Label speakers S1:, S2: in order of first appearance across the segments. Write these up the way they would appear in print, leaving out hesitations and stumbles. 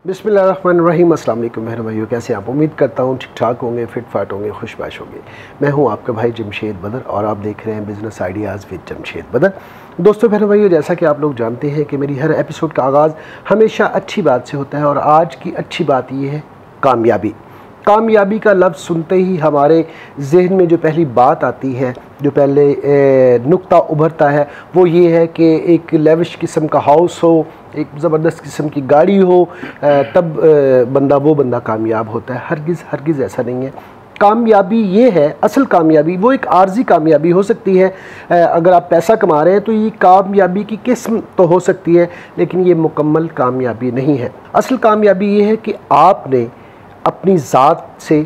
S1: बिस्मिल्लाहिर्रहमानिर्रहीम। अस्सलाम वालेकुम मेरे भाइयों, कैसे आप? उम्मीद करता हूँ ठीक ठाक होंगे, फिट फाट होंगे, खुशबाश होंगे। मैं हूँ आपका भाई जमशेद बदर और आप देख रहे हैं बिज़नेस आइडियाज़ विद जमशेद बदर। दोस्तों मेरे भाइयों, जैसा कि आप लोग जानते हैं कि मेरी हर एपिसोड का आगाज़ हमेशा अच्छी बात से होता है और आज की अच्छी बात ये है कामयाबी। कामयाबी का लफ्ज़ सुनते ही हमारे जहन में जो पहली बात आती है, जो पहले नुक्ता उभरता है, वो ये है कि एक लेविश किस्म का हाउस हो, एक ज़बरदस्त किस्म की गाड़ी हो, तब वो बंदा कामयाब होता है। हरगिज़ ऐसा नहीं है। कामयाबी ये है, असल कामयाबी वो एक आर्जी कामयाबी हो सकती है। अगर आप पैसा कमा रहे हैं तो ये कामयाबी की किस्म तो हो सकती है, लेकिन ये मुकम्मल कामयाबी नहीं है। असल कामयाबी ये है कि आपने अपनी ज़ात से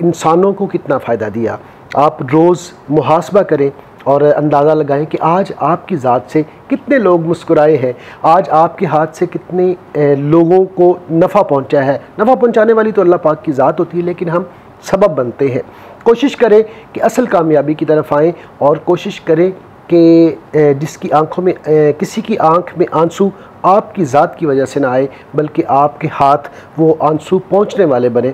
S1: इंसानों को कितना फ़ायदा दिया। आप रोज़ मुहासबा करें और अंदाज़ा लगाएं कि आज आपकी ज़ात से कितने लोग मुस्कुराए हैं, आज आपके हाथ से कितने लोगों को नफ़ा पहुंचा है। नफ़ा पहुंचाने वाली तो अल्लाह पाक की ज़ात होती है, लेकिन हम सबब बनते हैं। कोशिश करें कि असल कामयाबी की तरफ आएँ और कोशिश करें कि जिसकी आंखों में किसी की आंख में आंसू आपकी ज़ात की वजह से ना आए, बल्कि आपके हाथ वो आंसू पहुंचने वाले बने।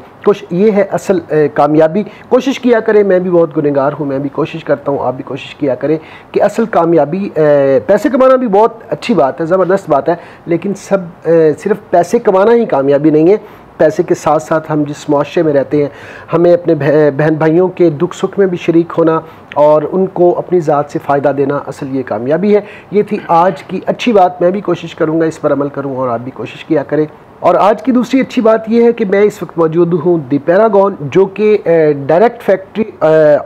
S1: ये है असल कामयाबी। कोशिश किया करें, मैं भी बहुत गुनहगार हूँ, मैं भी कोशिश करता हूँ, आप भी कोशिश किया करें कि असल कामयाबी, पैसे कमाना भी बहुत अच्छी बात है, ज़बरदस्त बात है, लेकिन सिर्फ पैसे कमाना ही कामयाबी नहीं है। पैसे के साथ साथ हम जिस मुआशरे में रहते हैं, हमें अपने बहन भाइयों के दुख सुख में भी शरीक होना और उनको अपनी ज़ात से फ़ायदा देना, असल ये कामयाबी है। ये थी आज की अच्छी बात। मैं भी कोशिश करूँगा इस पर अमल करूँ और आप भी कोशिश किया करें। और आज की दूसरी अच्छी बात यह है कि मैं इस वक्त मौजूद हूँ दी पैरागॉन, जो कि डायरेक्ट फैक्ट्री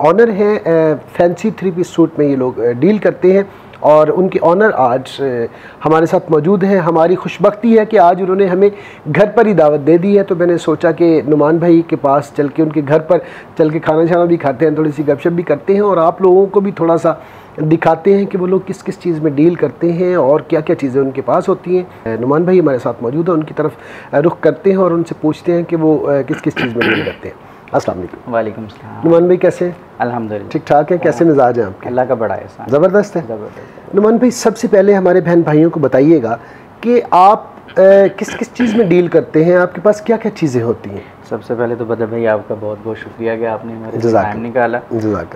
S1: ऑनर हैं। फैंसी 3 पीस सूट में ये लोग डील करते हैं और उनके ऑनर आज हमारे साथ मौजूद हैं। हमारी खुशबख्ती है कि आज उन्होंने हमें घर पर ही दावत दे दी है, तो मैंने सोचा कि नुमान भाई के पास चल के, उनके घर पर चल के खाना शाना भी खाते हैं, थोड़ी सी गपशप भी करते हैं और आप लोगों को भी थोड़ा सा दिखाते हैं कि वो लोग किस किस चीज़ में डील करते हैं और क्या क्या चीज़ें उनके पास होती हैं। नुमान भाई हमारे साथ मौजूद है, उनकी तरफ रुख करते हैं और उनसे पूछते हैं कि वो किस किस चीज़ में डील करते हैं। अस्सलाम वालेकुम।
S2: वालेकुम सलाम।
S1: नुमान भाई कैसे हैं?
S2: अल्हम्दुलिल्लाह ठीक
S1: ठाक है। कैसे मिजाज हैं आपके?
S2: अल्लाह का बड़ा एहसान।
S1: ज़बरदस्त है। नुमान भाई, सबसे पहले हमारे बहन भाइयों को बताइएगा कि आप किस किस चीज़ में डील करते हैं, आपके पास क्या क्या चीज़ें होती हैं?
S2: सबसे पहले तो बदर भाई आपका बहुत बहुत शुक्रिया कि आपने हमारे लिए टाइम निकाला,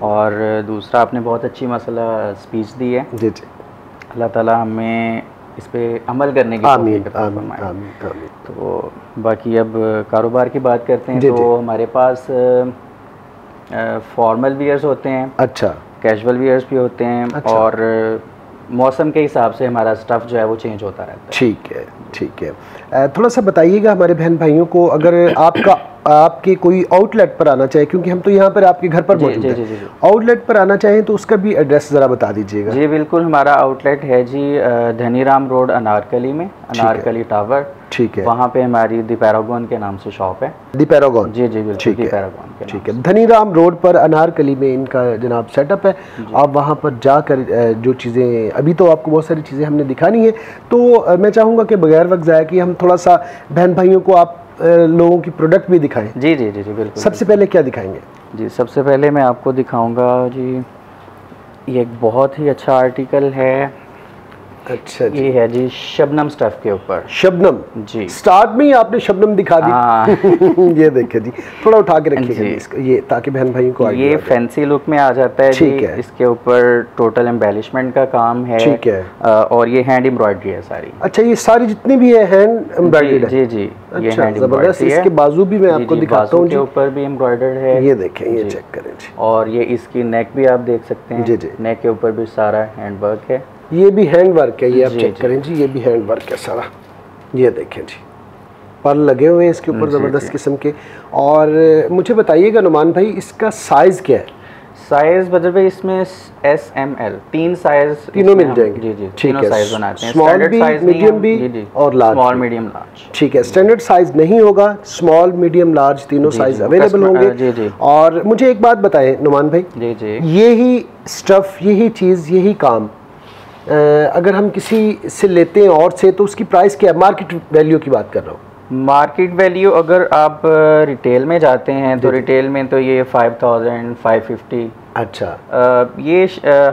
S2: और दूसरा आपने बहुत अच्छी मसला स्पीच दी है। जी जी, अल्लाह ताला हमें इस पे अमल करने की
S1: आमीन।
S2: तो बाकी अब कारोबार की बात करते हैं। तो हमारे पास फॉर्मल वियर्स होते हैं, अच्छा, कैजुअल वियर्स भी होते हैं, अच्छा, और मौसम के हिसाब से हमारा स्टफ़ जो है वो चेंज होता रहता है।
S1: ठीक है, ठीक है। थोड़ा सा बताइएगा हमारे बहन भाइयों को, अगर आपके कोई आउटलेट पर आना चाहे, क्योंकि हम तो यहाँ पर आपके घर पर मौजूद हैं, आउटलेट पर आना चाहें तो उसका भी एड्रेस ज़रा बता दीजिएगा।
S2: जी बिल्कुल, हमारा आउटलेट है जी धनीराम रोड अनारकली में, अनारकली टावर, ठीक है, वहाँ पे हमारी दी पैरागॉन के नाम से शॉप है। दी पैरागॉन? जी जी बिल्कुल, दी पैरागॉन के, ठीक है। धनीराम रोड पर अनारकली में इनका जनाब सेटअप है। आप वहाँ पर जाकर जो चीज़ें, अभी तो आपको बहुत सारी चीज़ें हमने दिखानी है, तो मैं चाहूँगा कि बगैर वक्त ज़ाया कि हम थोड़ा सा बहन भाइयों को आप लोगों की प्रोडक्ट भी दिखाएं। जी जी जी जी बिल्कुल। सबसे पहले क्या दिखाएंगे? जी सबसे पहले मैं आपको दिखाऊंगा जी, ये एक बहुत ही अच्छा आर्टिकल है। अच्छा जी, ये है जी शबनम स्टफ के ऊपर। शबनम? जी, स्टार्ट में ही आपने शबनम दिखा दी। ये देखिए जी, थोड़ा उठा के रखिएगा इसको, ये ताकि बहन भाइयों को ये फैंसी लुक में आ जाता है। ठीक है, इसके ऊपर टोटल एम्बेलिशमेंट का काम है। ठीक है, और ये हैंड एम्ब्रॉयडरी है सारी। अच्छा, ये सारी जितनी भी है हैंड एम्ब्रॉयडरी? जी जी, ये हैंड
S1: जबरदस्त। इसके बाजू भी मैं आपको दिखाता हूँ,
S2: के ऊपर भी एम्ब्रॉयडर्ड है,
S1: ये देखें, ये चेक करें जी।
S2: और ये इसकी नेक भी आप देख सकते हैं जी, नेक के ऊपर भी सारा हैंड वर्क है,
S1: ये भी हैंड वर्क है, ये आप चेक करें जी, ये भी हैंड वर्क है सारा, ये देखें जी, पर्ल लगे हुए हैं इसके ऊपर ज़बरदस्त किस्म के। और मुझे बताइएगा नुमान भाई, इसका साइज़ क्या है?
S2: साइज बदल भाई इसमें SML 3 साइज
S1: तीनों मिल जाएंगे
S2: जी जी, तीनों साइज बनाते हैं,
S1: स्मॉल भी, मीडियम भी और लार्ज,
S2: स्मॉल मीडियम लार्ज।
S1: ठीक है, स्टैंडर्ड साइज नहीं होगा, स्मॉल मीडियम लार्ज तीनों साइज अवेलेबल होंगे जी जी। और मुझे एक बात बताएं नुमान भाई
S2: जी जी,
S1: यही स्टफ, यही चीज़, यही काम अगर हम किसी से लेते हैं और से, तो उसकी प्राइस क्या है? मार्केट वैल्यू की बात कर रहा हूँ।
S2: मार्केट वैल्यू अगर आप रिटेल में जाते हैं तो रिटेल में तो ये 5000 550।
S1: अच्छा,
S2: ये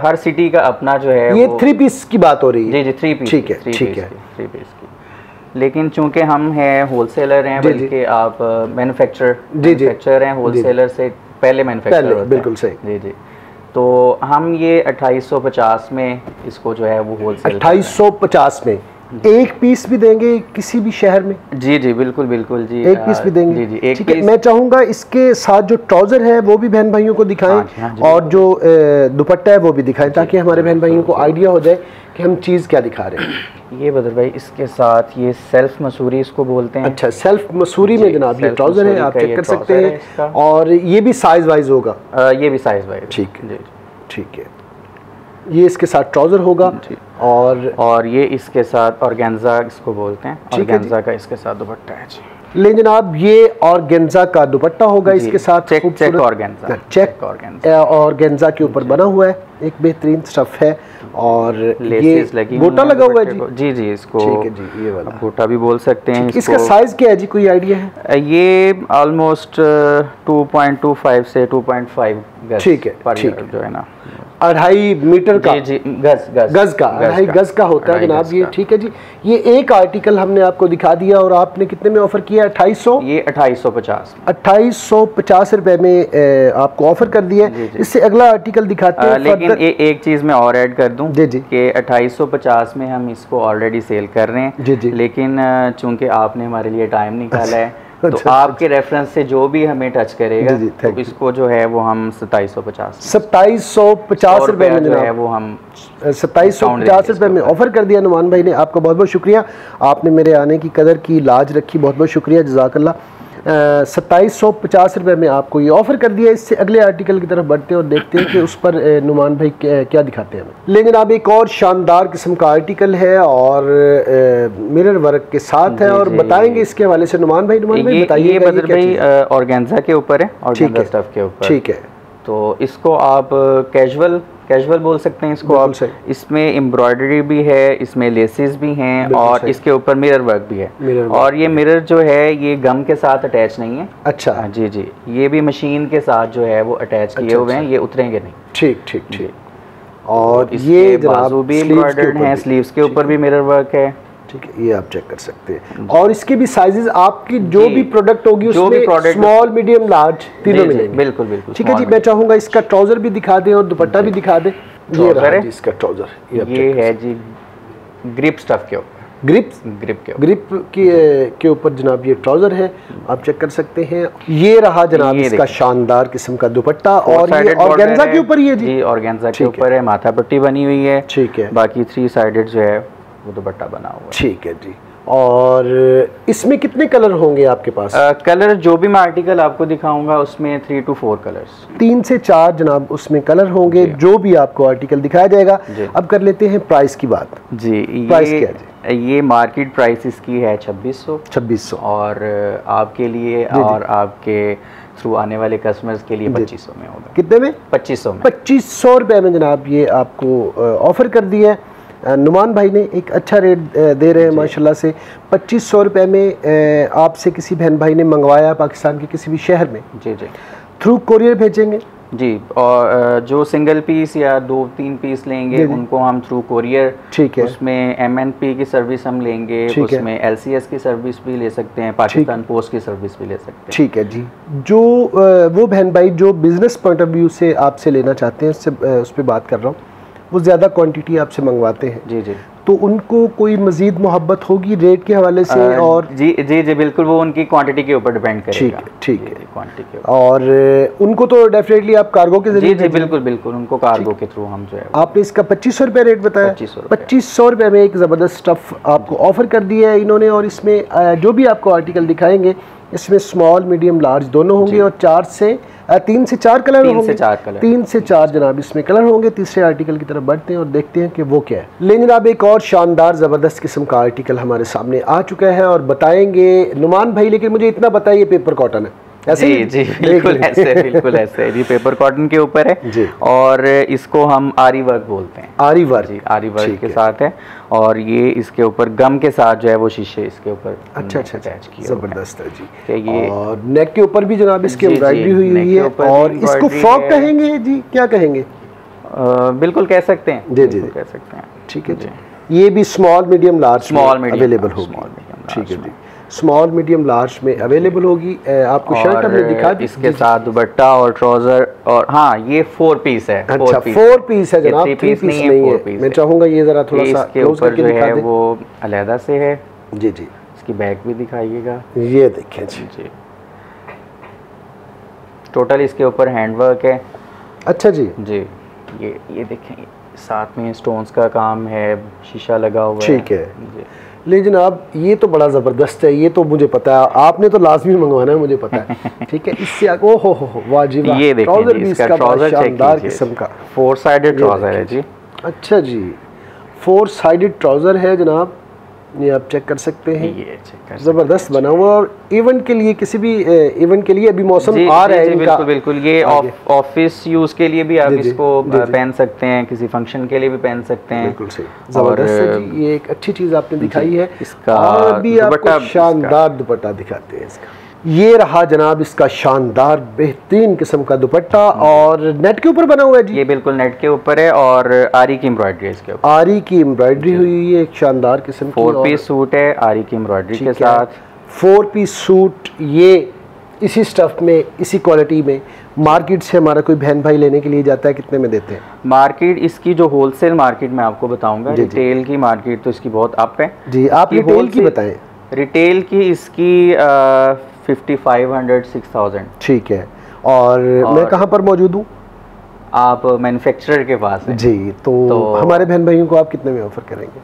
S2: हर सिटी का अपना जो है,
S1: ये 3 पीस की बात हो रही है
S2: जी जी, 3 पीस,
S1: ठीक है ठीक है,
S2: 3 पीस की। लेकिन चूंकि हम हैं होलसेलर हैं, बल्कि आप मैन्युफैक्चरर हैं, होलसेलर से पहले मैन्युफैक्चरर होते हैं, बिल्कुल सही जी जी। तो हम ये 2850 में इसको जो है वो होलसेल,
S1: 2850 में एक पीस भी देंगे किसी भी शहर में?
S2: जी जी बिल्कुल बिल्कुल जी,
S1: एक पीस भी देंगे
S2: जी जी, एक
S1: ठीक है। मैं चाहूँगा इसके साथ जो ट्राउज़र है वो भी बहन भाइयों को दिखाएं, हाँ, और जो दुपट्टा है वो भी दिखाएं, ताकि हमारे बहन भाइयों को आइडिया हो जाए कि हम चीज़ क्या दिखा रहे हैं।
S2: ये बदर भाई इसके साथ ये सेल्फ मसूरी इसको बोलते हैं।
S1: अच्छा, सेल्फ मसूरी में जनाब ये ट्राउज़र है, आप चेक कर सकते हैं, और ये भी साइज़ वाइज होगा?
S2: ये भी साइज़ वाइज,
S1: ठीक है ठीक है। ये इसके साथ ट्राउज़र होगा, और
S2: ये इसके साथ ऑर्गेन्जा इसको बोलते हैं, ऑर्गेन्जा का इसके साथ दुपट्टा है जी।
S1: ले जनाब, ये ऑर्गेन्जा का दुपट्टा होगा इसके साथ,
S2: चेक ऑर्गेन्जा,
S1: चेक ऑर्गेन्जा के ऊपर बना हुआ है, एक बेहतरीन स्टफ है, और
S2: लेसेस लगी,
S1: गोटा लगा हुआ है जी
S2: जी जी, इसको
S1: ठीक है जी, ये वाला
S2: गोटा भी बोल सकते हैं।
S1: इसका साइज क्या है जी, कोई आइडिया है?
S2: ये ऑलमोस्ट 2.25 से 2.5 गज,
S1: ठीक है
S2: जो है ना,
S1: 2.5 मीटर का
S2: जी, गज का
S1: 2.5 गज का होता है जनाब ये, ठीक है जी। ये एक आर्टिकल हमने आपको दिखा दिया, और आपने कितने में ऑफर किया? 2800,
S2: ये 2850
S1: 2850 रुपए में आपको ऑफर कर दिया है। इससे अगला आर्टिकल दिखाते हैं।
S2: लेकिन एक चीज मैं और ऐड कर दूं कि 2850 में हम इसको ऑलरेडी सेल कर रहे हैं जी, लेकिन चूंकि आपने हमारे लिए टाइम निकाला है तो आपके रेफरेंस से जो भी हमें टच करेगा तो इसको जो है वो हम 2750 रुपए में जो है वो हम
S1: 2750 रुपए में ऑफर कर दिया नुमान भाई ने। आपका बहुत बहुत शुक्रिया, आपने मेरे आने की कदर की, लाज रखी, बहुत बहुत शुक्रिया, जज़ाकल्लाह। 2750 रुपए में आपको ये ऑफ़र कर दिया। इससे अगले आर्टिकल की तरफ बढ़ते हैं और देखते हैं कि उस पर नुमान भाई क्या दिखाते हैं हमें। लेकिन अब एक और शानदार किस्म का आर्टिकल है और मिरर वर्क के साथ है, और बताएंगे इसके हवाले से नुमान भाई बताइए।
S2: ये बदर भाई ऑर्गेन्जा के ऊपर है, ऑर्गेन्जा स्टफ के ऊपर,
S1: ठीक है।
S2: तो इसको आप कैजुअल बोल सकते हैं इसको आप। इसमें एम्ब्रॉयडरी भी है, इसमें लेसेस भी हैं, और इसके ऊपर मिरर वर्क भी है। और ये मिरर जो है ये गम के साथ अटैच नहीं है।
S1: अच्छा
S2: जी जी, ये भी मशीन के साथ जो है वो अटैच किए हुए हैं, ये उतरेंगे नहीं।
S1: ठीक ठीक ठीक। और ये
S2: बाजू भी एम्ब्रॉयडर्ड हैं, स्लीव्स के ऊपर भी मिरर वर्क है,
S1: ठीक है, ये आप चेक कर सकते हैं। और इसके भी साइजेस आपकी जो भी प्रोडक्ट होगी उसमें स्मॉल, मीडियम, लार्ज तीनों मिलेंगे।
S2: बिल्कुल बिल्कुल,
S1: ठीक है जी। मैं चाहूंगा इसका ट्राउजर भी दिखा दें और दुपट्टा भी दिखा दें। ये रहा जी इसका ट्राउजर,
S2: ये है जी ग्रिप स्टफ के ऊपर, ग्रिप
S1: के ऊपर जनाब ये ट्राउजर है, आप चेक कर सकते हैं। ये रहा जनाब इसका शानदार किस्म का दुपट्टा, और ये ऑर्गेन्जा के ऊपर, ये जी
S2: ऑर्गेन्जा के ऊपर है, माथा पट्टी बनी हुई है,
S1: ठीक है।
S2: बाकी 3 साइडेड जो है वो दुपट्टा बना हुआ है,
S1: ठीक है जी। और इसमें कितने कलर होंगे आपके पास?
S2: कलर जो भी मैं आर्टिकल आपको दिखाऊंगा उसमें 3 to 4 कलर्स,
S1: 3 से 4 जनाब उसमें कलर होंगे, जो भी आपको आर्टिकल दिखाया जाएगा। अब कर लेते हैं प्राइस की बात
S2: जी।
S1: प्राइस क्या है जी?
S2: ये मार्केट प्राइस इसकी है 2600, और आपके लिए और आपके थ्रू आने वाले कस्टमर्स के लिए 2500 में होगा।
S1: कितने में?
S2: 2500 में।
S1: 2500 रुपये में जनाब ये आपको ऑफर कर दिया है। नुमान भाई ने एक अच्छा रेट दे रहे हैं माशाल्लाह से। 2500 रुपये में आपसे किसी बहन भाई ने मंगवाया पाकिस्तान के किसी भी शहर में, जी जी, थ्रू कोरियर भेजेंगे
S2: जी। और जो सिंगल पीस या 2-3 पीस लेंगे उनको हम थ्रू कोरियर, ठीक है, उसमें MNP की सर्विस हम लेंगे, उसमें LCS की सर्विस भी ले सकते हैं, पाकिस्तान पोस्ट की सर्विस भी ले सकते हैं।
S1: ठीक है जी। जो वो बहन भाई जो बिज़नेस पॉइंट ऑफ व्यू से आपसे लेना चाहते हैं, उससे उस पर बात कर रहा हूँ, वो ज़्यादा क्वांटिटी आपसे मंगवाते हैं,
S2: जी जी,
S1: तो उनको कोई मजीद मोहब्बत होगी रेट के हवाले से? और
S2: जी जी जी बिल्कुल, वो उनकी क्वांटिटी के ऊपर डिपेंड करेगा।
S1: ठीक है
S2: क्वांटिटी के
S1: और उनको तो डेफिनेटली आप कार्गो के जरिए?
S2: जी बिल्कुल बिल्कुल, उनको कार्गो के थ्रू हम जो है।
S1: आपने इसका 2500 रुपये रेट बताया? 2500 रुपये में एक ज़बरदस्त स्टफ़ आपको ऑफ़र कर दिया है इन्होंने। और इसमें जो भी आपको आर्टिकल दिखाएंगे इसमें स्मॉल मीडियम लार्ज दोनों होंगे और 3 से 4 कलर होंगे। 3 से 4 जनाब इसमें कलर होंगे। तीसरे आर्टिकल की तरफ बढ़ते हैं और देखते हैं कि वो क्या है। लेकिन जनाब एक और शानदार ज़बरदस्त किस्म का आर्टिकल हमारे सामने आ चुका है और बताएंगे नुमान भाई। लेकिन मुझे इतना बताइए, पेपर कॉटन है ऐसे?
S2: जी बिल्कुल ऐसे जी, पेपर कॉटन के ऊपर है जी। और इसको हम आरी वर्क बोलते हैं।
S1: आरी वर्क
S2: जी, आरी वर्क के साथ है। और ये इसके ऊपर गम के साथ जो है वो शीशे इसके ऊपर
S1: अच्छा अटैच किया। जबरदस्त है जी। ये और नेक के ऊपर भी जनाब इसकी एम्ब्रॉयडरी हुई है। और इसको फ्रॉक कहेंगे जी, क्या कहेंगे?
S2: बिल्कुल कह सकते हैं
S1: जी जी
S2: कह सकते हैं।
S1: ठीक है जी। ये भी स्मॉल मीडियम लार्ज अवेलेबल होगी। ठीक है जी, स्मॉल मीडियम लार्ज में अवेलेबल होगी। आपको शर्ट हमने दिखा दी, इसके
S2: साथ दुपट्टा और ट्राउजर। और हाँ, ये 4 पीस है।
S1: अच्छा 4 पीस है जनाब, 3 पीस नहीं है। मैं चाहूँगा ये ज़रा थोड़ा सा
S2: इसके ऊपर जो है वो अलहदा से है।
S1: जी जी,
S2: इसकी बैक भी दिखाइएगा।
S1: ये देखें जी,
S2: टोटल इसके ऊपर हैंडवर्क है।
S1: अच्छा जी
S2: जी, ये देखें, साथ में स्टोन्स का काम है, शीशा लगा हुआ है।
S1: ठीक है जी। ले जनाब, ये तो बड़ा ज़बरदस्त है। ये तो मुझे पता है, आपने तो लाजमी मंगवाना है, मुझे पता है। ठीक है, इससे ओ हो वाह जी वाह।
S2: ये
S1: ट्राउजर भी इसका शानदार किस्म का
S2: 4 साइडेड ट्राउजर है जी।
S1: अच्छा जी, 4 साइडेड ट्राउजर है जनाब, ये आप चेक कर सकते हैं।
S2: ये चेक कर,
S1: ज़बरदस्त बना हुआ। और इवेंट के लिए, किसी भी इवेंट के लिए अभी मौसम आ रहा है इनका।
S2: बिल्कुल ये ऑफिस यूज़ के लिए भी आप इसको पहन सकते हैं, किसी फंक्शन के लिए भी पहन सकते हैं।
S1: बिल्कुल सही, ज़बरदस्त है जी। ये एक अच्छी चीज़ आपने दिखाई है।
S2: इसका
S1: और भी आपको शानदार दुपट्टा दिखाते हैं इसका। ये रहा जनाब इसका शानदार बेहतरीन किस्म का दुपट्टा और नेट के ऊपर बना हुआ है जी।
S2: ये बिल्कुल नेट के ऊपर है और आरी की एम्ब्रॉयडरी है इसके ऊपर।
S1: आरी की एम्ब्रॉयडरी हुई है, एक शानदार किस्म की।
S2: 4 पीस सूट है आरी की एम्ब्रॉयडरी के साथ।
S1: 4 पीस सूट, ये इसी स्टफ में, इसी क्वालिटी में मार्केट से हमारा कोई बहन भाई लेने के लिए जाता है, कितने में देते हैं?
S2: मार्केट इसकी जो होलसेल मार्केट में आपको बताऊंगा, रिटेल की मार्केट तो इसकी बहुत अप है
S1: जी। आप रिटेल की बताएं।
S2: रिटेल की इसकी 5500 6000।
S1: ठीक है। और मैं कहाँ पर मौजूद हूँ?
S2: आप मैन्युफैक्चरर के पास हैं
S1: जी। तो हमारे बहन भाइयों को आप कितने में ऑफर करेंगे?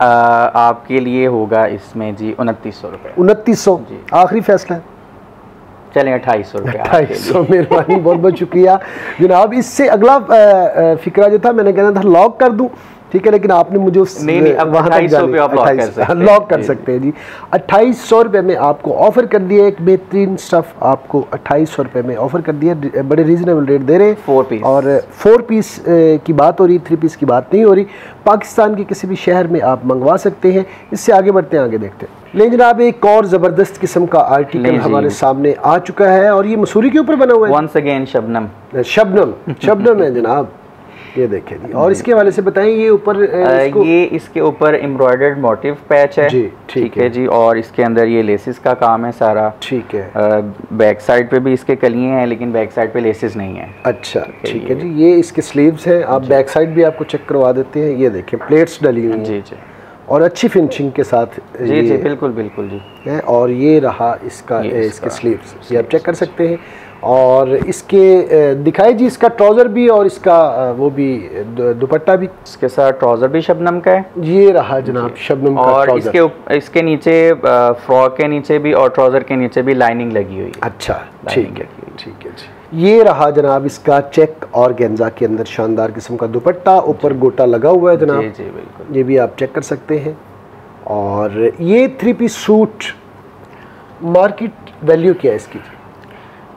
S2: आपके लिए होगा इसमें जी 2900 रुपये।
S1: 2900 आखिरी फैसला है?
S2: चलें 2800 रुपये।
S1: 2800, मेहरबानी, बहुत बहुत शुक्रिया जनाब। इससे अगला फिक्रा जो था, मैंने कहना था लॉक कर दूँ, ठीक है, लेकिन आपने मुझे
S2: वहाँ तक
S1: लॉक कर सकते हैं जी। 2800 रुपये में आपको ऑफ़र कर दिया एक बेहतरीन स्टफ़, आपको 2800 रुपये में ऑफ़र कर दिया। बड़े रीज़नेबल रेट दे रहे हैं।
S2: 4 पीस
S1: और 4 पीस की बात हो रही, 3 पीस की बात नहीं हो रही। पाकिस्तान के किसी भी शहर में आप मंगवा सकते हैं। इससे आगे बढ़ते हैं, आगे देखते हैं। लेकिन जनाब एक और ज़बरदस्त किस्म का आर्टिकल हमारे सामने आ चुका है और ये मसूरी के ऊपर बना हुआ है।
S2: वंस अगेन
S1: शबनम है जनाब, ये देखें जी। और इसके हवाले से बताएं, ये ऊपर
S2: ये इसके ऊपर एम्ब्रॉयडर्ड मोटिव पैच है जी। ठीक है जी। और इसके अंदर ये लेसिस का काम है सारा।
S1: ठीक है।
S2: बैक साइड पे भी इसके कलियां हैं, लेकिन बैक साइड पे लेसिस नहीं है।
S1: अच्छा ठीक है जी। ये इसके स्लीव्स हैं, आप बैक साइड भी आपको चेक करवा देते हैं। ये देखें, प्लेट्स डली हुई हैं
S2: जी जी,
S1: और अच्छी फिनिशिंग के साथ
S2: जी जी, बिल्कुल बिल्कुल जी
S1: है। और ये रहा इसके स्लीव्स, ये आप चेक कर सकते हैं। और इसके दिखाई जी इसका ट्राउज़र भी और इसका वो भी दुपट्टा भी।
S2: इसके साथ ट्राउज़र भी शबनम का है।
S1: ये रहा जनाब शबनम का
S2: और इसके नीचे फ्रॉक के नीचे भी और ट्राउज़र के नीचे भी लाइनिंग लगी हुई है।
S1: अच्छा ठीक है, ठीक है जी। ये रहा जनाब इसका चेक और गेंजा के अंदर शानदार किस्म का दुपट्टा, ऊपर गोटा लगा हुआ है जनाब।
S2: जी जी बिल्कुल,
S1: ये भी आप चेक कर सकते हैं। और ये 3 पीस सूट मार्केट वैल्यू क्या है इसकी?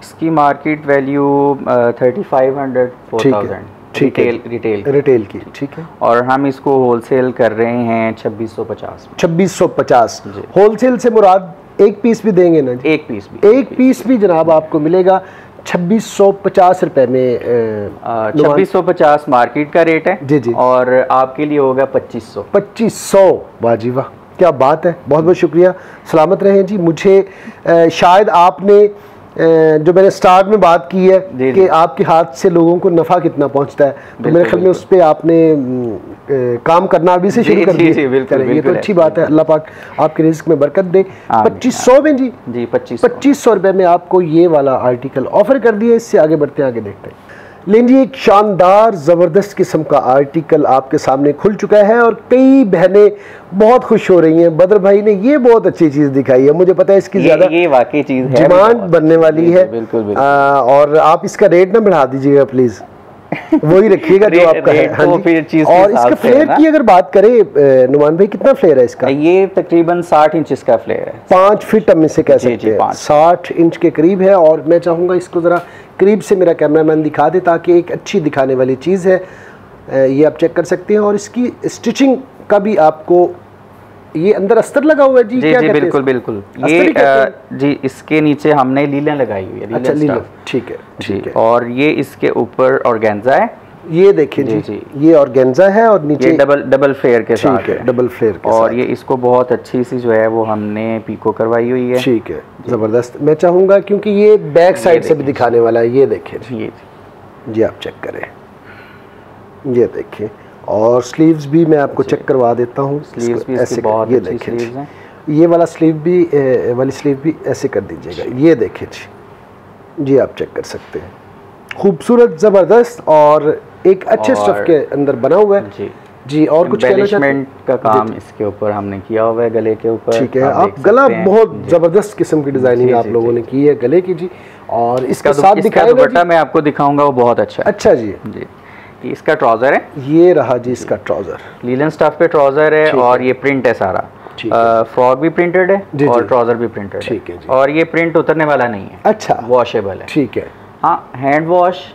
S2: इसकी मार्केट वैल्यू 3500 4000 रिटेल की। ठीक है। और हम इसको होलसेल कर रहे हैं 2650 में।
S1: 2650 होलसेल से मुराद एक पीस भी देंगे ना? एक पीस भी जनाब आपको मिलेगा 2650 रुपए में।
S2: 2650 मार्केट का रेट है
S1: जी जी,
S2: और आपके लिए होगा 2500।
S1: 2500, वाह जी वाह, क्या बात है, बहुत बहुत शुक्रिया, सलामत रहें जी। मुझे शायद आपने जो मैंने स्टार्ट में बात की है कि आपके हाथ से लोगों को नफ़ा कितना पहुंचता है, तो मेरे ख्याल में उस पर आपने काम करना अभी से शुरू कर दिया। ये तो अच्छी बात है, अल्लाह पाक आपके रिस्क में बरकत दे। 2500 में जी 2500 रुपये में आपको ये वाला आर्टिकल ऑफर कर दिया। इससे आगे बढ़ते हैं, आगे देखते हैं। लेकिन जी एक शानदार ज़बरदस्त किस्म का आर्टिकल आपके सामने खुल चुका है और कई बहनें बहुत खुश हो रही हैं। बदर भाई ने ये बहुत अच्छी चीज़ दिखाई है, मुझे पता है इसकी ज़्यादा
S2: ये वाकई चीज़ है,
S1: डिमांड बनने वाली है।
S2: बिल्कुल।
S1: और आप इसका रेट ना बढ़ा दीजिएगा प्लीज़, वही रखिएगा जो आपका है। हाँ जी। और इसके फ्लेयर की अगर बात करें नुमान भाई, कितना फ्लेयर है इसका?
S2: ये तकरीबन 60 इंच का फ्लेयर है।
S1: 5 फीट हम इसे कह सकते हैं, 60 इंच के करीब है। और मैं चाहूँगा इसको ज़रा करीब से मेरा कैमरामैन दिखा दे ताकि एक अच्छी दिखाने वाली चीज़ है, ये आप चेक कर सकते हैं। और इसकी स्टिचिंग का भी आपको, ये अंदर अस्तर लगा हुआ है जी, क्या कहते हैं?
S2: बिल्कुल ये जी इसके नीचे हमने लीलें लगाई हुई है।
S1: अच्छा, लीलें, ठीक है।
S2: और ये इसके ऊपर ऑर्गेन्जा है,
S1: ये देखिए जी, ये ऑर्गेन्जा है और नीचे
S2: डबल फ्लेयर के साथ है,
S1: डबल फ्लेयर के
S2: और ये इसको बहुत अच्छी सी जो है वो हमने पीको करवाई हुई है।
S1: ठीक है, ज़बरदस्त। मैं चाहूँगा क्योंकि ये बैक साइड से भी दिखाने वाला है, ये देखिए जी, आप चेक करें, ये देखिए। और स्लीव्स भी मैं आपको चेक करवा देता हूँ,
S2: स्लीव्स भी ऐसे बहुत, ये देखिए
S1: ये वाला स्लीव भी ऐसे कर दीजिएगा, ये देखिए जी, आप चेक कर सकते हैं। खूबसूरत, ज़बरदस्त और एक अच्छे स्टफ के अंदर बना हुआ है जी। और कुछ
S2: एम्बेलिशमेंट का काम इसके ऊपर हमने किया हुआ है, गले के ऊपर।
S1: ठीक है, आप गला बहुत ज़बरदस्त किस्म की डिज़ाइनिंग आप लोगों ने की है गले की जी। और इसका साथ दिखाएगा
S2: दुपट्टा मैं आपको दिखाऊंगा, वो बहुत अच्छा है।
S1: अच्छा जी,
S2: इसका ट्राउजर है,
S1: ये रहा जी इसका ट्राउजर,
S2: लीलन स्टफ पे ट्राउजर है और ये प्रिंट है सारा। फ्रॉक भी प्रिंटेड है और ट्राउजर भी प्रिंटेड है।
S1: ठीक है जी।
S2: और ये प्रिंट उतरने वाला नहीं है।
S1: अच्छा,
S2: वॉशेबल है।
S1: ठीक है।
S2: हाँ, हैंड वॉश,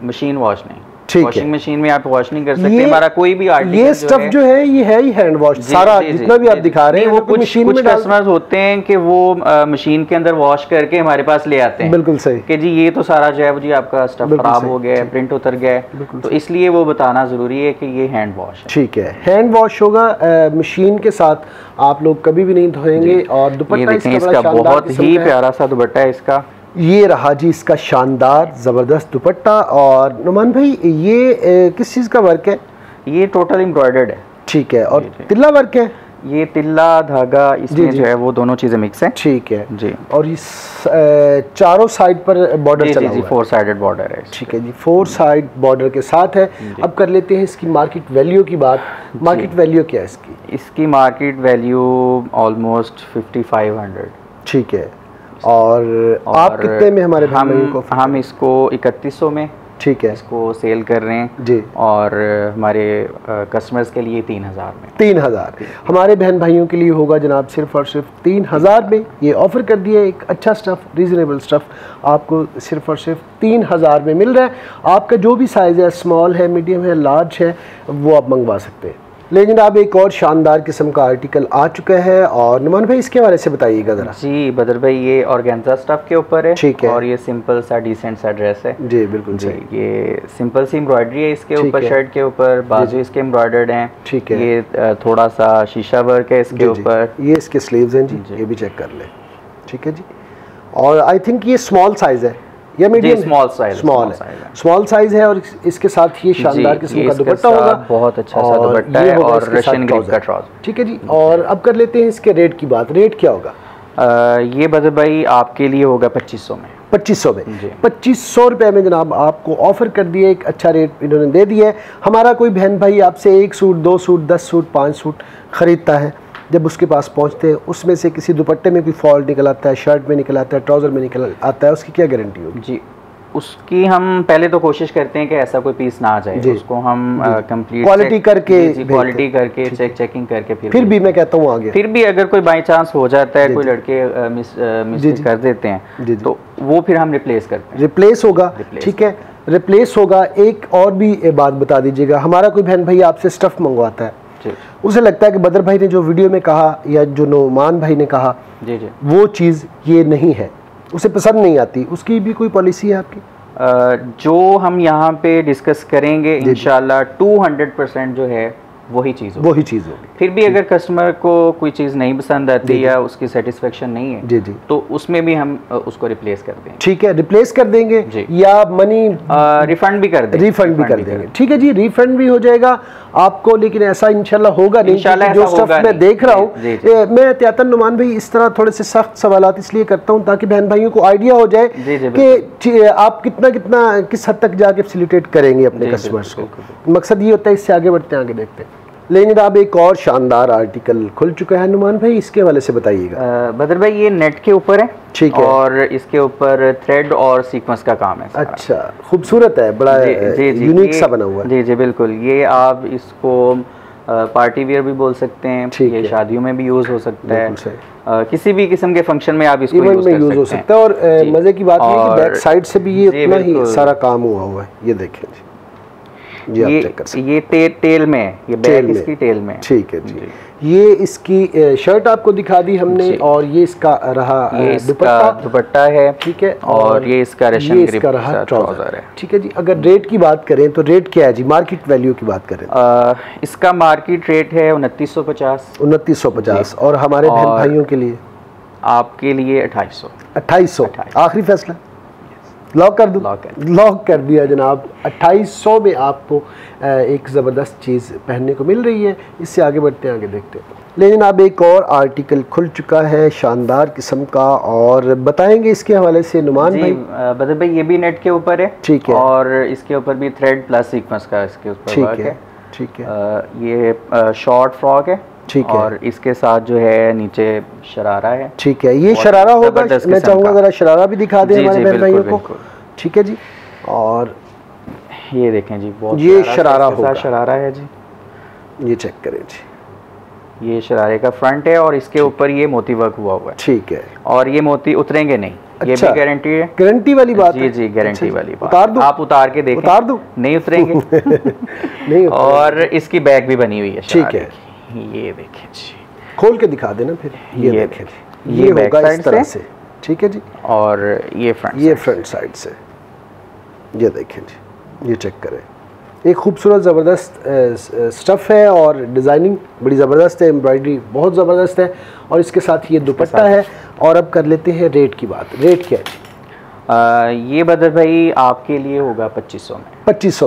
S2: मशीन वॉश नहीं। वॉशिंग मशीन में आप वॉश नहीं कर सकते। हमारा कोई भी आर्टिकल,
S1: ये स्टफ जो है ये है ही हैंड वॉश सारा, जितना भी आप दिखा रहे हैं। वो
S2: कुछ कस्टमर्स होते हैं कि वो मशीन के अंदर वॉश करके हमारे पास ले आते हैं।
S1: बिल्कुल सही
S2: कि जी ये तो सारा जो है जी आपका स्टफ खराब हो गया है, प्रिंट उतर गया है, तो इसलिए वो बताना जरूरी है कि ये हैंड वॉश है।
S1: ठीक है, हैंड वॉश होगा, मशीन के साथ आप लोग कभी भी नहीं धोएंगे। और दुपट्टा
S2: इसका बहुत ही प्यारा सा दुपट्टा है इसका,
S1: ये रहा जी इसका शानदार ज़बरदस्त दुपट्टा। और नुमान भाई ये किस चीज़ का वर्क है?
S2: ये टोटल एम्ब्रॉयडर्ड है।
S1: ठीक है, और तिल्ला वर्क है?
S2: ये तिल्ला धागा इसमें जो है वो दोनों चीज़ें मिक्स हैं।
S1: ठीक है
S2: जी।
S1: और इस चारों साइड पर बॉर्डर चला हुआ है?
S2: 4 साइडेड बॉर्डर है।
S1: ठीक है जी, 4 साइड बॉर्डर के साथ है। अब कर लेते हैं इसकी मार्केट वैल्यू की बात। मार्केट वैल्यू क्या है इसकी?
S2: इसकी मार्केट वैल्यू ऑलमोस्ट 5500।
S1: ठीक है, और आप कितने में हमारे
S2: हम इसको 3100 में,
S1: ठीक है,
S2: इसको सेल कर रहे हैं
S1: जी।
S2: और हमारे कस्टमर्स के लिए 3000 में।
S1: 3000 हमारे बहन भाइयों के लिए होगा जनाब, सिर्फ और सिर्फ 3000 में ये ऑफ़र कर दिया। एक अच्छा स्टफ़, रीज़नेबल स्टफ़ आपको सिर्फ और सिर्फ 3000 में मिल रहा है। आपका जो भी साइज़ है, स्मॉल है, मीडियम है, लार्ज है, वो आप मंगवा सकते हैं। लेकिन अब एक और शानदार किस्म का आर्टिकल आ चुका है, और नुमान भाई इसके बारे से बताइएगा ज़रा।
S2: जी बदर भाई, ये ऑर्गेन्जा स्टफ के ऊपर है।
S1: ठीक है,
S2: और ये सिंपल सा डिसेंट सा ड्रेस है
S1: जी। बिल्कुल जी,
S2: ये सिंपल सी एम्ब्रॉयडरी है इसके ऊपर, शर्ट के ऊपर बाजू इसके एम्ब्रॉयडर्ड हैं।
S1: ठीक है,
S2: ये थोड़ा सा शीशा वर्क है इसके ऊपर।
S1: ये इसके स्लीव्स हैं जी, ये भी चेक कर ले। ठीक है जी, और आई थिंक ये स्मॉल साइज़ है या मीडियम? स्मॉल साइज है। और इसके साथ ये शानदार किस्म का दुपट्टा होगा,
S2: बहुत अच्छा सा दुपट्टा है और रशियन ग्रिप का ट्राउजर।
S1: ठीक है जी। और अब कर लेते हैं इसके रेट की बात। रेट क्या होगा?
S2: ये बदर भाई आपके लिए होगा 2500 में।
S1: 2500 में, 2500 रुपये में जनाब आपको ऑफ़र कर दिया। एक अच्छा रेट इन्होंने दे दिया है। हमारा कोई बहन भाई आपसे 1 सूट, 2 सूट, 10 सूट, 5 सूट ख़रीदता है, जब उसके पास पहुंचते हैं उसमें से किसी दुपट्टे में कोई फॉल्ट निकल आता है, शर्ट में निकल आता है, ट्राउज़र में निकल आता है, उसकी क्या गारंटी होगी?
S2: जी, उसकी हम पहले तो कोशिश करते हैं कि ऐसा कोई पीस ना आ जाए। उसको हम कंप्लीट
S1: क्वालिटी करके
S2: चेकिंग करके
S1: फिर भी मैं कहता हूँ आगे,
S2: फिर भी अगर कोई बाई चांस हो जाता है, कोई लड़के मिस्टेक कर देते हैं, तो वो फिर हम रिप्लेस करते हैं।
S1: रिप्लेस होगा, ठीक है, रिप्लेस होगा। एक और भी बात बता दीजिएगा, हमारा कोई बहन भाई आपसे स्टफ़ मंगवाता है, उसे लगता है कि बदर भाई ने जो वीडियो में कहा या जो नुमान भाई ने कहा वो चीज़ ये नहीं है, उसे पसंद नहीं आती, उसकी भी कोई पॉलिसी है आपकी?
S2: जो हम यहाँ पे डिस्कस करेंगे इंशाल्लाह 200% जो है वही चीज़ होगी। फिर भी अगर कस्टमर को कोई चीज़ नहीं पसंद आती या उसकी सेटिस्फेक्शन नहीं है जी तो उसमें भी हम उसको रिप्लेस कर देंगे। ठीक है,
S1: रिप्लेस कर देंगे या मनी
S2: रिफंड भी कर
S1: देंगे। ठीक है जी, रिफंड भी हो जाएगा आपको, लेकिन ऐसा इंशाल्लाह होगा नहीं। जो स्टफ मैं देख रहा हूँ, मैं एहतियातन नुमान भाई इस तरह थोड़े से सख्त सवालात इसलिए करता हूँ ताकि बहन भाइयों को आइडिया हो जाए कि आप कितना किस हद तक जाके फैसिलिटेट करेंगे अपने कस्टमर्स को। मकसद ये होता है। इससे आगे बढ़ते हैं, आगे देखते हैं। लेकिन अब एक और शानदार आर्टिकल खुल चुका है नुमान भाई, इसके हवाले से बताइएगा।
S2: बदर भाई ये नेट के ऊपर है, ठीक है, और इसके ऊपर थ्रेड और सीक्वेंस का काम है।
S1: अच्छा, खूबसूरत है, बड़ा यूनिक सा बना हुआ है।
S2: जी जी बिल्कुल। ये आप इसको पार्टी वियर भी बोल सकते हैं, ये शादियों में भी यूज हो सकता है, किसी भी किस्म के फंक्शन में आप इसको यूज हो सकते
S1: हैं। और मजे की बात है कि बैक साइड से भी ये इतना ही सारा काम हुआ है। ये देखें जी,
S2: ये टेल में, ये बैक इसकी टेल में।
S1: ठीक है जी। ये इसकी शर्ट आपको दिखा दी हमने, और ये इसका रहा
S2: दुपट्टा है, ठीक है, और ये इसका रेशम ग्रिप
S1: रहा ट्राउजर है। ठीक है जी। अगर रेट की बात करें तो रेट क्या है जी, मार्केट वैल्यू की बात करें?
S2: इसका मार्केट रेट है 2950।
S1: 2950। और हमारे बहन भाइयों के लिए,
S2: आपके लिए
S1: 2800। आखिरी फैसला लॉक कर दूं? लॉक कर दिया जनाब। 2800 में आपको एक ज़बरदस्त चीज़ पहनने को मिल रही है। इससे आगे बढ़ते हैं, आगे देखते हैं। लेकिन अब एक और आर्टिकल खुल चुका है शानदार किस्म का, और बताएंगे इसके हवाले से नुमान भाई।
S2: बदर भाई ये भी नेट के ऊपर है, ठीक है, और इसके ऊपर भी थ्रेड प्लस सीक्वेंस का इसके ऊपर वर्क है। ठीक है। ये शॉर्ट फ्रॉक है, ठीक है, और इसके साथ जो है नीचे शरारा है।
S1: ठीक है, ये शरारा होगा। मैं चाहूँगा ज़रा शरारा भी दिखा दें हमारे बहन भाइयों को। ठीक है जी। और
S2: ये देखें जी,
S1: ये शरारा होगा,
S2: शरारा है जी,
S1: ये चेक करें जी।
S2: ये शरारे का फ्रंट है और इसके ऊपर ये मोती वर्क हुआ है।
S1: ठीक है।
S2: और ये मोती उतरेंगे नहीं। अच्छा, ये भी गारंटी है।
S1: गारंटी वाली बात
S2: जी जी, गारंटी वाली बात।
S1: उतार दूं?
S2: आप उतार के देखें।
S1: उतार दूं?
S2: नहीं उतरेंगे। नहीं। और इसकी बैक भी बनी हुई है। ठीक है, ये देखें जी,
S1: खोल के दिखा देना फिर। ये देखें, ये होगा इस तरह से। ठीक है जी।
S2: और ये
S1: फ्रंट साइड से, ये देखें जी, ये चेक करें। एक खूबसूरत ज़बरदस्त स्टफ़ है और डिज़ाइनिंग बड़ी ज़बरदस्त है, एम्ब्रॉयडरी बहुत ज़बरदस्त है, और इसके साथ ये दुपट्टा है। और अब कर लेते हैं रेट की बात। रेट क्या है?
S2: ये बदर भाई आपके लिए होगा 2500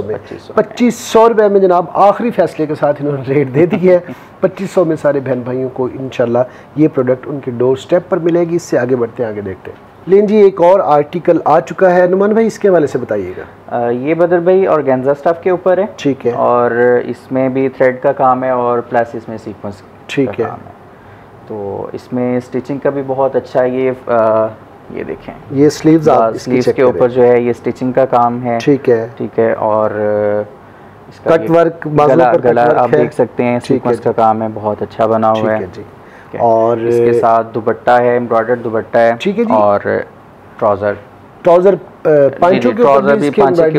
S2: में।
S1: 2500 रुपये में जनाब, आखिरी फैसले के साथ इन्होंने रेट दे दी है। 2500 में सारे बहन भाइयों को इंशाल्लाह ये प्रोडक्ट उनके डोर स्टेप पर मिलेगी। इससे आगे बढ़ते हैं, आगे देखते हैं। लेकिन जी एक और आर्टिकल आ चुका है नुमान भाई, इसके हवाले से बताइएगा।
S2: ये बदर भाई ऑर्गेन्जा स्टफ के ऊपर है।
S1: ठीक है।
S2: और इसमें भी थ्रेड का काम है और प्लस इसमें सीक्वेंस
S1: ठीक है।
S2: तो इसमें स्टिचिंग का भी बहुत अच्छा है। ये देखें,
S1: ये स्लीव्स
S2: के ऊपर जो है ये स्टिचिंग का काम है।
S1: ठीक है,
S2: ठीक है। और
S1: इसका कट वर्क,
S2: गला आप देख सकते हैं, सीक्वेंस का काम है, बहुत अच्छा बना हुआ है जी। और इसके साथ दुपट्टा है, एम्ब्रॉयडर्ड दुपट्टा है।
S1: ठीक है जी।
S2: और ट्राउजर
S1: पांचों के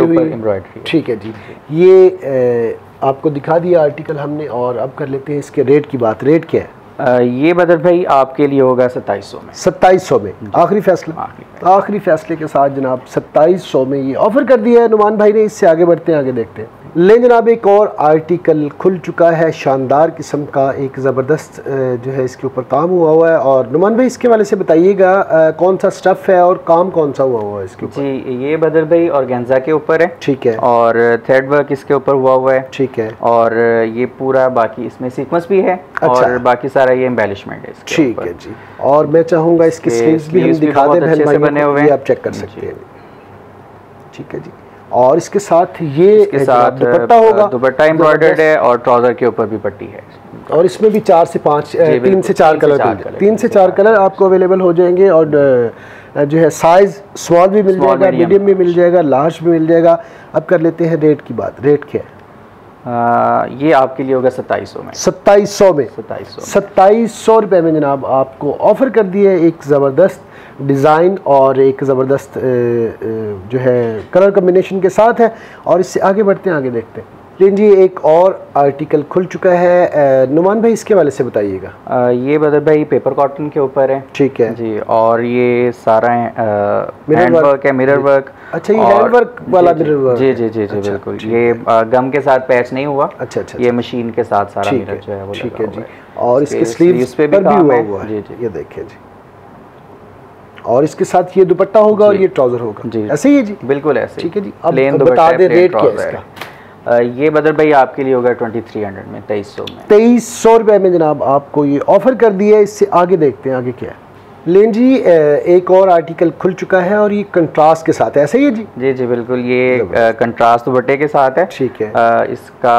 S1: ऊपर एम्ब्रॉयडरी। ठीक है जी। ये आपको दिखा दिया आर्टिकल हमने, और अब कर लेते हैं इसके रेट की बात। रेट क्या है?
S2: ये बदर भाई आपके लिए होगा 2700 में।
S1: 2700 में आखिरी फैसला। आखिरी फैसले के साथ जनाब 2700 में ये ऑफर कर दिया है नुमान भाई ने। इससे आगे बढ़ते हैं, आगे देखते हैं। लेकिन जनाब एक और आर्टिकल खुल चुका है शानदार किस्म का, एक ज़बरदस्त जो है इसके ऊपर काम हुआ है। और नुमान भाई इसके वाले से बताइएगा कौन सा स्टफ़ है और काम कौन सा हुआ है इसके ऊपर?
S2: जी, ये बदर भाई ऑर्गेन्जा के ऊपर है।
S1: ठीक है।
S2: और थ्रेड वर्क इसके ऊपर हुआ है।
S1: ठीक है।
S2: और ये पूरा बाकी इसमें सीक्वेंस भी है। अच्छा। और बाकी सारा ये एम्बेलिशमेंट है इसके।
S1: ठीक है जी। और मैं चाहूँगा इसके स्लीव्स भी हम दिखा दें बहन भाइयों को, बने हुए हैं, आप चेक कर सकते हैं। ठीक है जी। और इसके साथ ये दुपट्टा होगा,
S2: दुपट्टा एम्ब्रॉयडर्ड है, और ट्राउजर के ऊपर भी पट्टी है।
S1: और इसमें भी 3 से 4 कलर 3 से 4 कलर आपको अवेलेबल हो जाएंगे। और जो है साइज स्मॉल भी मिल जाएगा, मीडियम भी मिल जाएगा, लार्ज भी मिल जाएगा। अब कर लेते हैं रेट की बात। रेट क्या है?
S2: ये आपके लिए होगा 2700 में।
S1: 2700 रुपये में जनाब आपको ऑफ़र कर दिए एक ज़बरदस्त डिज़ाइन और एक ज़बरदस्त जो है कलर कम्बिनेशन के साथ है। और इससे आगे बढ़ते हैं, आगे देखते हैं। लेकिन जी एक और आर्टिकल खुल चुका है, नुमान भाई इसके वाले से बताइएगा।
S2: ये बदर भाई पेपर कॉटन के ऊपर है।
S1: ठीक है
S2: जी, और ये सारा हैंड वर्क है, मिरर वर्क।
S1: अच्छा, ये हैंड वर्क वाला मिरर वर्क?
S2: जी जी जी जी बिल्कुल। ये गम के साथ पैच नहीं हुआ।
S1: अच्छा अच्छा।
S2: ये मशीन के साथ सारा मिरर जो है वो
S1: ठीक है जी। और इसके स्लीव्स पे भी हुआ हुआ है। ये देखिए जी। और इसके साथ ये दुपट्टा होगा और ये ट्राउजर होगा जी। ऐसे ही है जी?
S2: बिल्कुल ऐसे।
S1: ठीक है जी। अब बता दे रेट क्या है इसका?
S2: ये बदर भाई आपके लिए होगा 2300 में, 2300 में।
S1: 2300 रुपये में जनाब आपको ये ऑफर कर दिया है। इससे आगे देखते हैं आगे क्या है। लेन जी एक और आर्टिकल खुल चुका है और ये कंट्रास्ट के साथ है, ऐसा ही है जी?
S2: जी जी बिल्कुल। ये कंट्रास्ट दुपट्टे के साथ है।
S1: ठीक है।
S2: इसका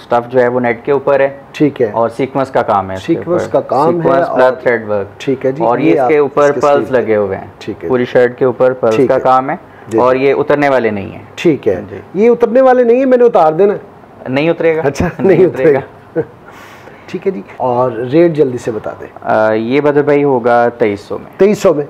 S2: स्टफ जो है वो नेट के ऊपर है।
S1: ठीक है।
S2: और सीक्वेंस का काम है,
S1: सीक्वेंस का काम है
S2: और थ्रेड वर्क।
S1: ठीक है जी।
S2: और ये इसके ऊपर पर्ल्स लगे हुए हैं।
S1: ठीक है।
S2: पूरी शर्ट के ऊपर पर्ल्स का काम है और ये उतरने वाले नहीं है।
S1: ठीक है। ये उतरने वाले नहीं है, मैंने उतार देना?
S2: नहीं उतरेगा।
S1: अच्छा, नहीं उतरेगा। ठीक है जी। और रेट जल्दी से बता दें।
S2: ये बदर भाई होगा 2300 में।
S1: 2300 में?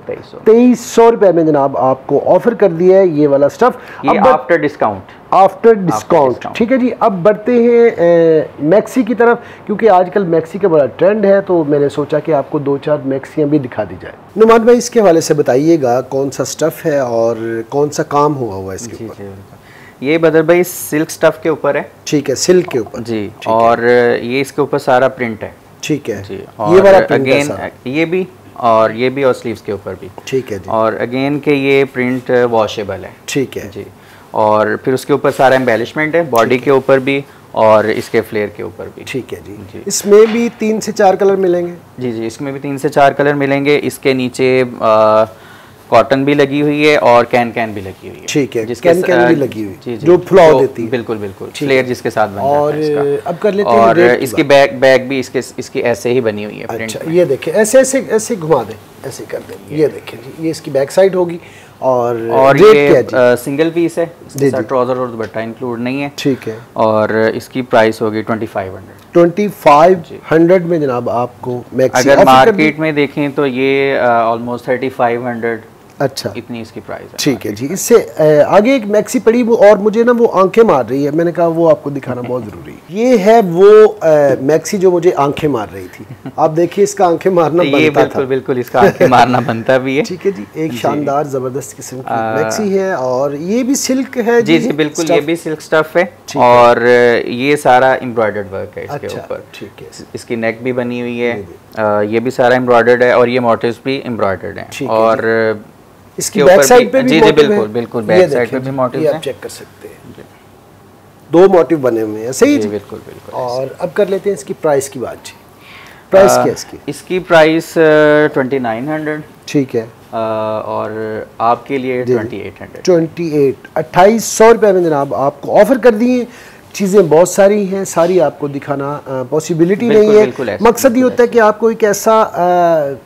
S1: 2300 रुपए में जनाब आपको ऑफर कर दिया है ये वाला स्टफ।
S2: ये आफ्टर डिस्काउंट।
S1: After discount. ठीक है जी। अब बढ़ते हैं मैक्सी की तरफ, क्योंकि आजकल मैक्सी का बड़ा ट्रेंड है, तो मैंने सोचा कि आपको 2-4 मैक्सियाँ भी दिखा दी जाए। नुमान भाई इसके हवाले से बताइएगा कौन सा स्टफ है और कौन सा काम हुआ हुआ है इसके ऊपर?
S2: ये बदर भाई सिल्क स्टफ के ऊपर है।
S1: ठीक है, सिल्क के ऊपर
S2: जी। और ये इसके ऊपर सारा प्रिंट है।
S1: ठीक है
S2: जी।
S1: ये वाला
S2: अगेन ये भी और स्लीव्स के ऊपर भी।
S1: ठीक है जी।
S2: और अगेन के ये प्रिंट वॉशेबल है।
S1: ठीक है
S2: जी। और फिर उसके ऊपर सारा एम्बेलिशमेंट है, बॉडी के ऊपर भी और इसके फ्लेयर के ऊपर भी।
S1: ठीक है जी। इसमें भी 3 से 4 कलर मिलेंगे?
S2: जी जी, इसमें भी 3 से 4 कलर मिलेंगे। इसके नीचे कॉटन भी लगी हुई है और कैन भी लगी हुई है।
S1: ठीक है, कैन भी लगी हुई
S2: है
S1: जो फ्लॉ देती है।
S2: बिल्कुल बिल्कुल, फ्लेयर जिसके साथ बन
S1: और
S2: जाता है इसका।
S1: अब कर लेते हैं
S2: और इसकी बैग भी इसकी ऐसे ही बनी हुई है।
S1: अच्छा, ये देखिए ऐसे घुमा दें, ऐसे कर दें। ये देखिए जी, ये इसकी बैक साइड होगी। और
S2: ये सिंगल पीस है, इसके साथ ट्राउजर और दुपट्टा इंक्लूड नहीं है।
S1: ठीक है।
S2: और इसकी प्राइस होगी 2500।
S1: 2500 में जनाब आपको मैक्सी।
S2: अगर मार्केट में देखें तो ये ऑलमोस्ट 3500।
S1: अच्छा,
S2: इतनी इसकी प्राइस है।
S1: ठीक है जी। इससे आगे एक मैक्सी पड़ी वो, और मुझे ना वो आंखें मार रही है, मैंने कहा वो आपको दिखाना बहुत जरूरी है। ये है वो मैक्सी जो मुझे आंखें मार रही थी। आप देखिए इसका आंखें मारना बनता
S2: बिल्कुल, था बिल्कुल इसका आंखें मारना बनता भी है।
S1: ठीक है जी। एक शानदार जबरदस्त किस्म की मैक्सी है और ये भी सिल्क है।
S2: जी जी बिल्कुल, ये भी सिल्क स्टफ है और ये सारा एम्ब्रॉयडर्ड वर्क है इसके ऊपर।
S1: ठीक है।
S2: इसकी नेक भी बनी हुई है, ये भी सारा एम्ब्रॉयडर्ड है और ये मोटिव्स भी एम्ब्रॉयडर्ड हैं। और
S1: इसकी बैक साइड पे भी
S2: जी बिल्कुल बिल्कुल, बैक साइड पे भी मोटिव्स हैं,
S1: आप चेक कर सकते हैं। 2 मोटिव बने हुए हैं, सही जी?
S2: बिल्कुल बिल्कुल।
S1: और अब कर लेते हैं इसकी प्राइस की बात जी। प्राइस क्या है इसकी?
S2: इसकी प्राइस 2900।
S1: ठीक है।
S2: और आपके लिए 2800।
S1: 2800 रुपये में जनाब आपको ऑफर कर दिए। चीज़ें बहुत सारी हैं, सारी आपको दिखाना पॉसिबिलिटी नहीं है। मकसद ये होता है कि आपको एक ऐसा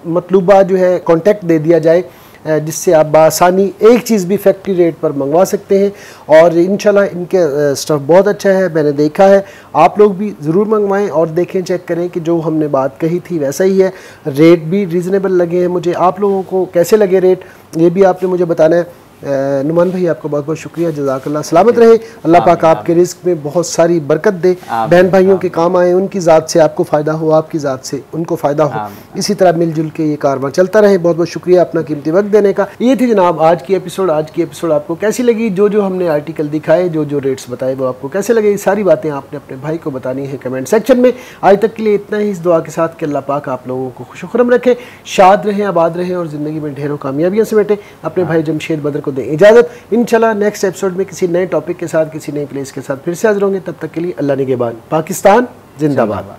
S1: मतलूबा जो है कॉन्टेक्ट दे दिया जाए जिससे आप बआसानी एक चीज़ भी फैक्ट्री रेट पर मंगवा सकते हैं। और इंशाल्लाह इनके स्टफ़ बहुत अच्छा है, मैंने देखा है। आप लोग भी ज़रूर मंगवाएं और देखें, चेक करें कि जो हमने बात कही थी वैसा ही है। रेट भी रीज़नेबल लगे हैं मुझे। आप लोगों को कैसे लगे रेट, ये भी आपने मुझे बताना है। नुमान भाई आपका बहुत बहुत शुक्रिया, जज़ाकल्लाह। सलामत रहे, अल्लाह पाक आपके रिस्क में बहुत सारी बरकत दे, बहन भाइयों के काम आए, उनकी ज़ात से आपको फ़ायदा हो, आपकी ज़ात से उनको फ़ायदा हो। इसी तरह मिलजुल के ये कारवां चलता रहे। बहुत बहुत शुक्रिया अपना कीमती वक्त देने का। ये थी जनाब आज की एपिसोड आपको कैसी लगी? जो हमने आर्टिकल दिखाए, जो रेट्स बताए, वो आपको कैसे लगे? ये सारी बातें आपने अपने भाई को बतानी है कमेंट सेक्शन में। आज तक के लिए इतना ही, इस दुआ के साथ कि अल्लाह पाक आप लोगों को खुशखुरम रखे, शाद रहें, आबाद रहें और ज़िंदगी में ढेरों कामयाबियाँ समेटें। अपने भाई जमशेद बदर को दें इजाज़त। इंशाल्लाह नेक्स्ट एपिसोड में किसी नए टॉपिक के साथ, किसी नई प्लेस के साथ फिर से हाजिर होंगे। तब तक के लिए अल्लाह निगहबान। पाकिस्तान जिंदाबाद।